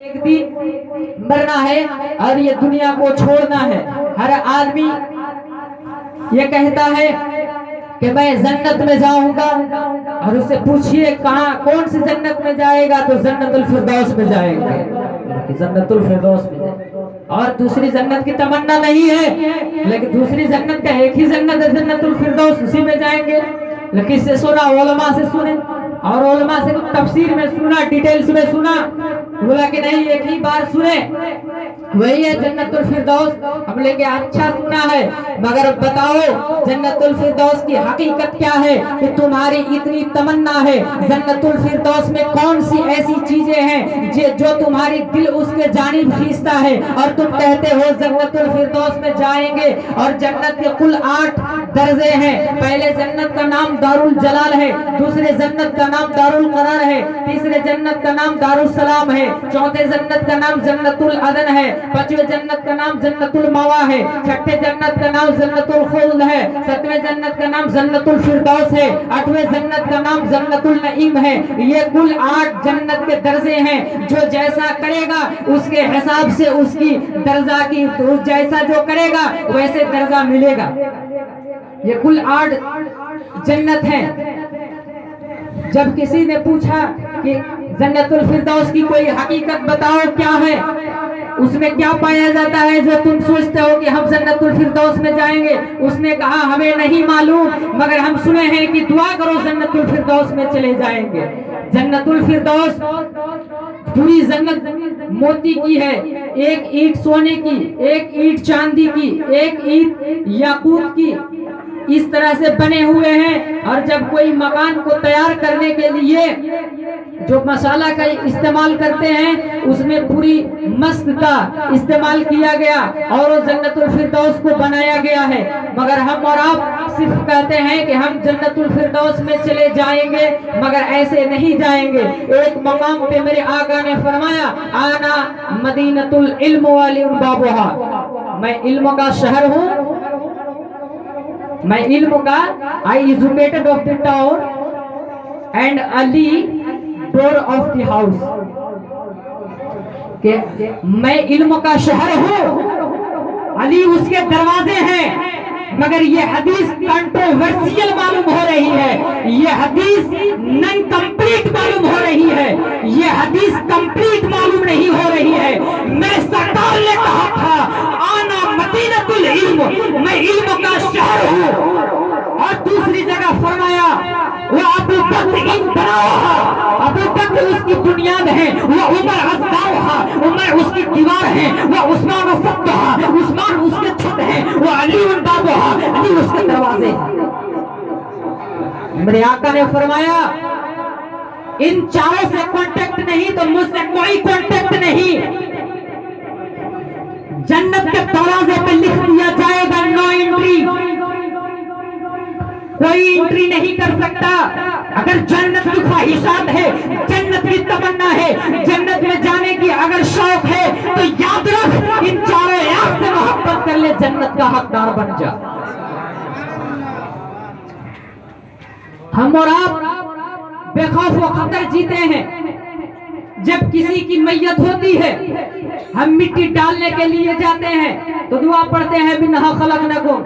ایک دن مرنا ہے اور یہ دنیا کو چھوڑنا ہے۔ ہر آدمی یہ کہتا ہے کہ میں جنت میں جاؤں گا، اور اسے پوچھئے کہاں کون سی جنت میں جائے گا، تو جنت الفردوس میں جائے گا، جنت الفردوس میں جائے گا۔ اور دوسری جنت کی تمنا نہیں ہے، لیکن دوسری جنت کا ایک ہی جنت ہے، جنت الفردوس، اسی میں جائیں گے۔ کس سے سنا؟ علماء سے سنے، اور علماء سے تفسیر میں سنا، ڈیٹیلز میں سنا، بولا کہ نہیں ایک ہی بار سنے وہی ہے جنت الفردوس۔ ہم لے کے اچھا سنا ہے، مگر بتاؤ جنت الفردوس کی حقیقت کیا ہے کہ تمہاری اتنی تمنا ہے؟ جنت الفردوس میں کون سی ایسی چیزیں ہیں جو تمہاری دل اس کے جانب کھینچتا ہے، اور تم کہتے ہو جنت الفردوس میں جائیں گے؟ اور جنت کے کل 8 درجے ہیں۔ پہلے جنت کا نام دار الجلال ہے، دوسرے جنت کا نام دار القرار ہے، تیسرے جنت کا نام دار السلام ہے، چوتھے جنت کا نام جنت العدن ہے، پانچویں جنت کا نام جنت المأوا ہے، چھٹے جنت کا نام جنت الخلد ہے، ساتویں جنت کا نام جنت الفردوس ہے، آٹھویں جنت کا نام جنت النعیم ہے۔ یہ کل 8 جنت کے درجے ہیں۔ جو جیسا کرے گا اس کے حساب سے اس کی درجہ کی، جیسا جو کرے گا ویسے درجہ ملے گا۔ یہ کل 8 جنت ہیں۔ جب کسی نے پوچھا کہ جنت الفردوس کی کوئی حقیقت بتاؤ کیا ہے، اس میں کیا پایا جاتا ہے جو تم سوچتے ہو کہ ہم جنت الفردوس میں جائیں گے؟ اس نے کہا ہمیں نہیں معلوم، مگر ہم سنے ہیں کہ دعا کرو جنت الفردوس میں چلے جائیں گے۔ جنت الفردوس پوری جنت موتی کی ہے، ایک اینٹ سونے کی، ایک اینٹ چاندی کی، ایک اینٹ یاقوت کی، اس طرح سے بنے ہوئے ہیں۔ اور جب کوئی مکان کو تیار کرنے کے لیے جو مسالہ کا استعمال کرتے ہیں اس میں پوری مسک کا استعمال کیا گیا اور جنت الفردوس کو بنایا گیا ہے۔ مگر ہم اور آپ صرف کہتے ہیں کہ ہم جنت الفردوس میں چلے جائیں گے، مگر ایسے نہیں جائیں گے۔ ایک مقام پہ میرے آقا نے فرمایا آنا مدینۃ العلم والی بابوہا، میں علم کا شہر ہوں، میں علم کا I educated of the town and Ali door of the house، کہ میں علم کا شہر ہوں، علی اس کے دروازے ہیں۔ مگر یہ حدیث کنٹروورسیل معلوم ہو رہی ہے، یہ حدیث نن کمپلیٹ معلوم ہو رہی ہے، یہ حدیث کمپلیٹ معلوم نہیں ہو رہی ہے۔ میں سرکار نے کہا تھا آنا مدینۃ العلم، میں علم کا شہر ہوں، اور دوسری جگہ فرمایا وہ ابو بکر ان بناؤہا، ابو بکر اس کی بنیاد ہے، وہ عمر ازداؤہا، عمر اس کی دیوار ہے، وہ عثمان فقہا، عثمان اس کے چھت ہے، وہ علی بابوہا، علی اس کے دروازے ہیں۔ میرے آقا نے فرمایا ان چاروں سے کانٹیکٹ نہیں تو مجھ سے کوئی کانٹیکٹ نہیں۔ جنت کے دروازے پہ لکھ دیا جائے گا نو انٹری، کوئی انٹری نہیں کر سکتا۔ اگر جنت کی خواہشات ہے، جنت کی تمنا ہے، جنت میں جانے کی اگر شوق ہے تو یاد رکھ ان چاروں ایپ سے محبت کر لے، جنت کا حقدار بن جا۔ ہم اور آپ بے خوف و خطر جیتے ہیں۔ جب کسی کی میت ہوتی ہے ہم مٹی ڈالنے کے لیے جاتے ہیں تو دعا پڑھتے ہیں منہا خلقناکم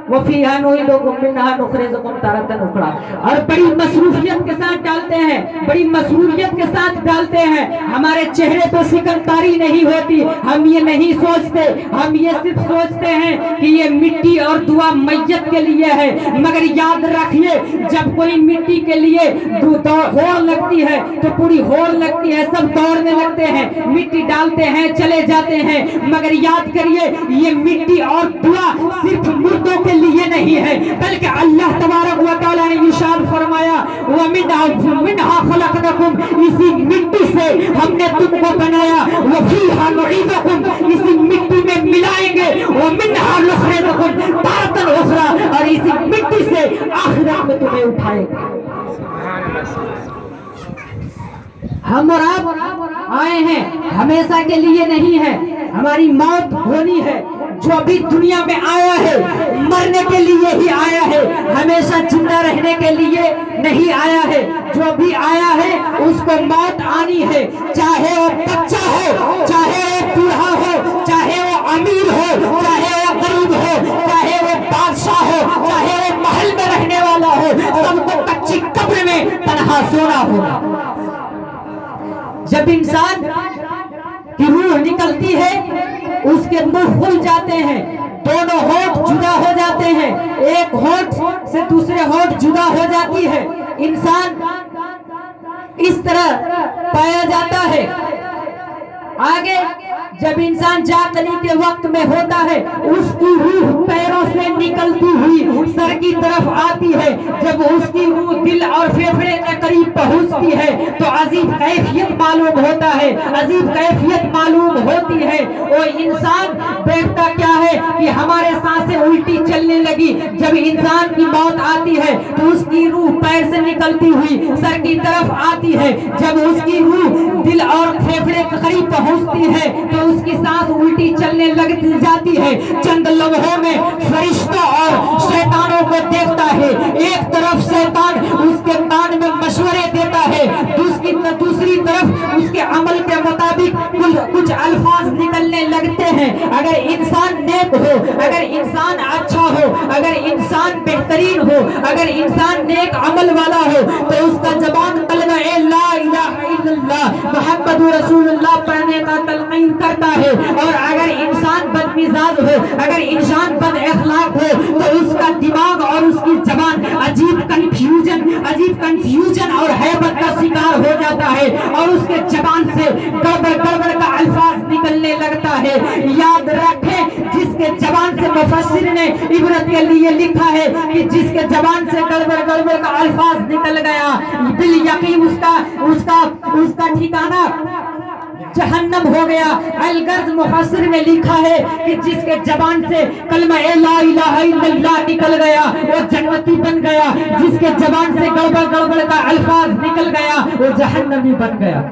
وفیہا نعیدکم منہا نخرجکم تارۃ اخری، اور بڑی مصروفیت کے ساتھ ڈالتے ہیں، بڑی مسروریت کے ساتھ ڈالتے ہیں۔ ہمارے چہرے پہ سکنداری نہیں ہوتی، ہم یہ نہیں سوچتے، ہم یہ صرف سوچتے ہیں کہ یہ مٹی اور دعا میت کے لیے ہے۔ مگر یاد رکھیے جب کوئی مٹی کے لیے ہوڑ لگتی ہے تو پوری ہوڑ لگتی ہے، سب دوڑنے لگتے ہیں، مٹی ڈالتے ہیں، چلے جاتے ہیں۔ مگر یاد کریے یہ مٹی اور دعا صرف مردوں کے لیے نہیں ہے، بلکہ اللہ تبارک و تعالیٰ نے ارشاد فرمایا وَمِنْهَا خَلَقْنَكُمْ، اسی مٹی سے ہم نے تم کو بنایا، وَفِيهَا نُعِيدُكُمْ، اسی مٹی میں ملائیں گے، وَمِنْهَا نُخْرِجُكُمْ تَارَةً أُخْرَىٰ، اور اسی مٹی سے آخرت میں تمہیں اٹھائیں گے۔ ہم اور آپ آئے ہیں ہمیشہ کے لیے نہیں ہے، ہماری موت ہونی ہے۔ جو ابھی دنیا میں آیا ہے مرنے کے لیے ہی آیا ہے، ہمیشہ زندہ رہنے کے لیے نہیں آیا ہے۔ جو بھی آیا ہے اس کو موت آنی ہے، چاہے وہ بچہ ہو अच्छा सोना होगा। जब इंसान की रूह निकलती है उसके मुंह खुल जाते हैं, दोनों होठ जुदा हो जाते हैं, एक होठ से दूसरे होठ जुदा हो जाती है, इंसान इस तरह पाया जाता है। आगे जब इंसान जागने के वक्त में होता है उसकी रूह पैरों से निकलती हुई सर की तरफ आती है। जब उसकी रूह दिल और फेफड़े के करीब पहुंचती है तो अजीब कैफियत मालूम होता है, अजीब कैफियत मालूम होती है। वो इंसान देखता क्या है कि हमारे सांसें उल्टी चलने लगी। जब इंसान की मौत आती है तो उसकी रूह पैर से निकलती हुई सर की तरफ आती है। जब उसकी रूह दिल और फेफड़े के करीब पहुंचती है तो उसकी सांस उल्टी चलने लग जाती है। चंद लम्हों में फरिश्तों और शैतानों को देखता है। एक तरफ शैतान उसके कान में मशवरे देता है, दूसरी तरफ उसके अमल के मुताबिक कुछ अल्फाज निकलने लगते हैं। अगर इंसान नेक हो, अगर इंसान अच्छा हो, अगर इंसान बेहतरीन हो, अगर इंसान नेक अमल वाला हो तो उसका जबान कलमा ला इलाहा इल्लल्लाह मुहम्मदुर रसूलुल्लाह पढ़ने का तलकीन करता है। और अगर इंसान बदमिजाज हो, अगर इंसान बद अखलाक हो तो उसका दिमाग और उसकी जबान अजीब कंफ्यूजन और हैबत का शिकार हो जाता है और उसके जबान से गड़बड़ का अल्फाज निकलने लगता है। याद रखें, जिसके जबान से मुफस्सिर ने इबरत के लिए लिखा है कि जिसके जबान से गड़बड़ का अल्फाज निकल गया बिल यकीन उसका ठिकाना जहन्नम हो गया। अलगर्ज मुफस्सिर में लिखा है कि जिसके जबान से कलमा ला इलाहा इल्लल्लाह निकल गया वो जन्नती बन गया, जिसके जबान से गड़बड़ का अल्फाज निकल गया वो जहन्नमी बन गया।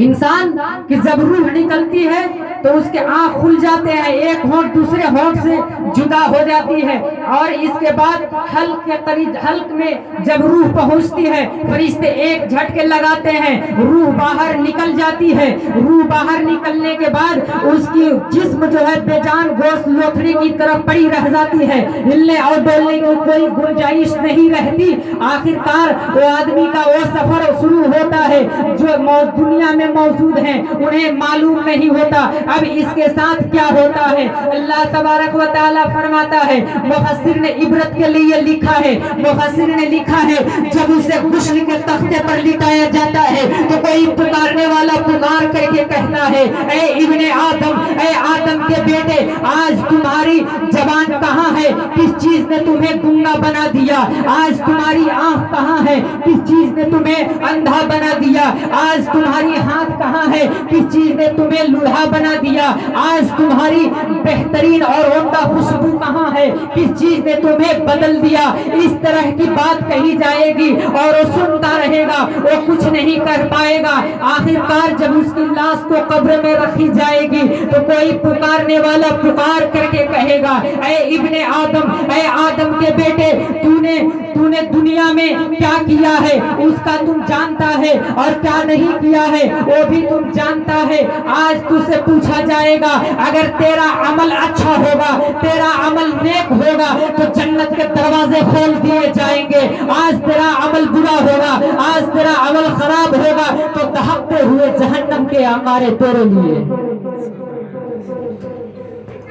इंसान की जब रूह निकलती है तो उसके आँख खुल जाते हैं, एक होंठ दूसरे होंठ से जुदा हो जाती है और इसके बाद हल्क के करीब हल्क में जब रूह पहुंचती है फरिश्ते एक झटके लगाते हैं, रूह बाहर निकल जाती है। रूह बाहर निकलने के बाद उसकी जिस्म जो है बेजान गोश्त लोथड़ी की तरफ पड़ी रह जाती है, हिलने और डोलने की कोई गुंजाइश नहीं रहती। आखिरकार वो आदमी का वो सफर शुरू होता है जो दुनिया में मौजूद हैं उन्हें मालूम नहीं होता। अब इसके साथ क्या होता है अल्लाह तबारक व तआला फरमाता है, मुफस्सिर ने इबरत के लिए लिखा है, मुफस्सिर ने लिखा है जब उसे गुस्ल के तख्ते पर लिटाया जाता है तो कोई पुकारने वाला पुकार करके कहता है, ऐ इब्ने आदम, ऐ आदम के बेटे, आज तुम्हारी जबान कहाँ है, किस चीज ने तुम्हें गूंगा बना दिया, आज तुम्हारी आंख कहाँ है, किस चीज ने तुम्हें अंधा बना दिया, आज तुम्हारी हाथ कहाँ है, किस चीज ने तुम्हें लूढ़ा बना दिया, आज तुम्हारी बेहतरीन और उम्दा खुशबू कहाँ है, किस चीज ने तुम्हें बदल दिया। इस तरह की बात कही जाएगी और वो सुनता रहेगा, वो कुछ नहीं कर पाएगा। आखिरकार जब उसकी लाश को कब्र में रखी जाएगी तो कोई पुकारने वाला पुकार करके कहेगा, ऐ इब्ने आदम, ऐ आदम के बेटे, तूने दुनिया में क्या किया है उसका तुम जानता है और क्या नहीं किया है वो भी तुम जानता है। आज तुझसे पूछा जाएगा, अगर तेरा अमल अच्छा होगा, तेरा अमल नेक होगा तो जन्नत के दरवाजे खोल दिए जाएंगे। आज तेरा अमल बुरा होगा, आज तेरा अमल खराब होगा तो दहकते हुए जहन्नम के अंगारे तेरे लिए।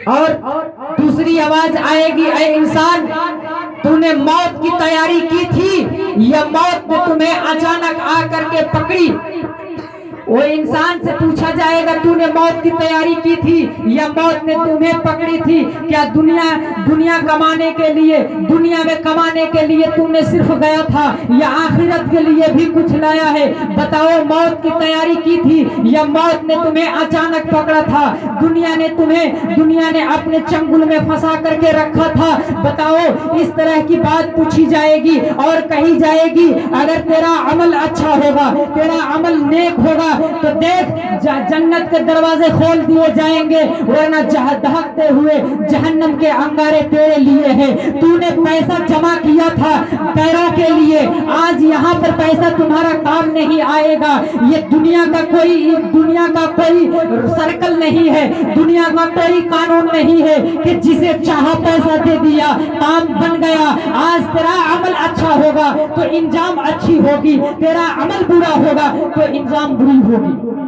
और दूसरी आवाज आएगी, ऐ इंसान, तूने मौत की तैयारी की थी या मौत ने तुम्हें अचानक आकर के पकड़ी। वो इंसान से पूछा जाएगा, तूने मौत की तैयारी की थी या मौत ने तुम्हें पकड़ी थी। क्या दुनिया कमाने के लिए, दुनिया में कमाने के लिए तुमने सिर्फ गया था या आखिरत के लिए भी कुछ लाया है? बताओ, मौत की तैयारी की थी या मौत ने तुम्हें अचानक पकड़ा था? दुनिया ने अपने चंगुल में फंसा करके रखा था। बताओ, इस तरह की बात पूछी जाएगी और कही जाएगी, अगर तेरा अमल अच्छा होगा, तेरा अमल नेक होगा تو دیکھ जन्नत के दरवाजे खोल दिए जाएंगे, वरना दहकते हुए जहन्नम के अंगारे तेरे लिए है। तूने पैसा जमा किया था पैरों के लिए, आज यहाँ पर पैसा तुम्हारा काम नहीं आएगा। ये दुनिया का कोई सर्कल नहीं है, दुनिया का कोई कानून नहीं है कि जिसे चाहा पैसा दे दिया काम बन गया। आज तेरा अमल अच्छा होगा तो इंजाम अच्छी होगी, तेरा अमल बुरा होगा तो इंजाम बुरी होगी।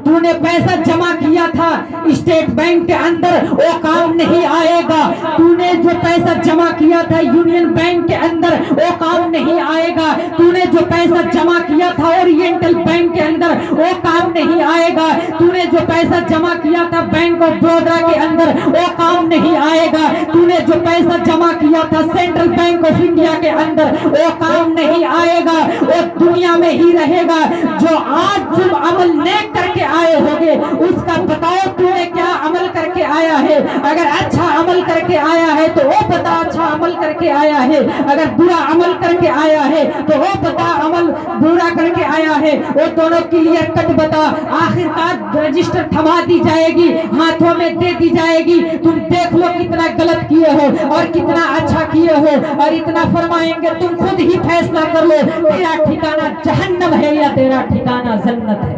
तूने पैसा जमा किया था स्टेट बैंक के अंदर, वो काम नहीं आएगा। तूने जो पैसा जमा किया था यूनियन बैंक के अंदर, वो काम नहीं आएगा। तूने जो पैसा जमा किया था ओरिएंटल बैंक के अंदर, वो काम नहीं आएगा। तूने जो पैसा जमा किया था बैंक ऑफ बड़ौदा के अंदर, वो काम नहीं आएगा। तूने जो पैसा जमा किया था सेंट्रल बैंक ऑफ इंडिया के अंदर, वो काम नहीं आएगा, वो दुनिया में ही रहेगा। जो आज तुम अमल नेक करके आए होगे उसका बताओ तूने क्या अमल करके आया है। अगर अच्छा अमल करके आया है तो वो बता अच्छा अमल करके आया है, अगर बुरा अमल करके आया है तो वो बता अमल बुरा करके आया है। वो दोनों क्लियर कट बता। आखिरकार रजिस्टर थमा दी जाएगी, हाथों में दे दी जाएगी, तुम देख लो कितना गलत किए हो और कितना अच्छा किए हो, और इतना फरमाएंगे तुम खुद ही फैसला कर लो तेरा ठिकाना जहन्नम है या तेरा ठिकाना जन्नत है।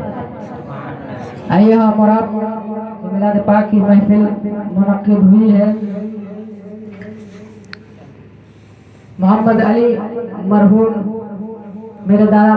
आइए हमारा मिलाद पाक की महफिल मुनक्किद हुई है। मोहम्मद अली मरहूम मेरे दादा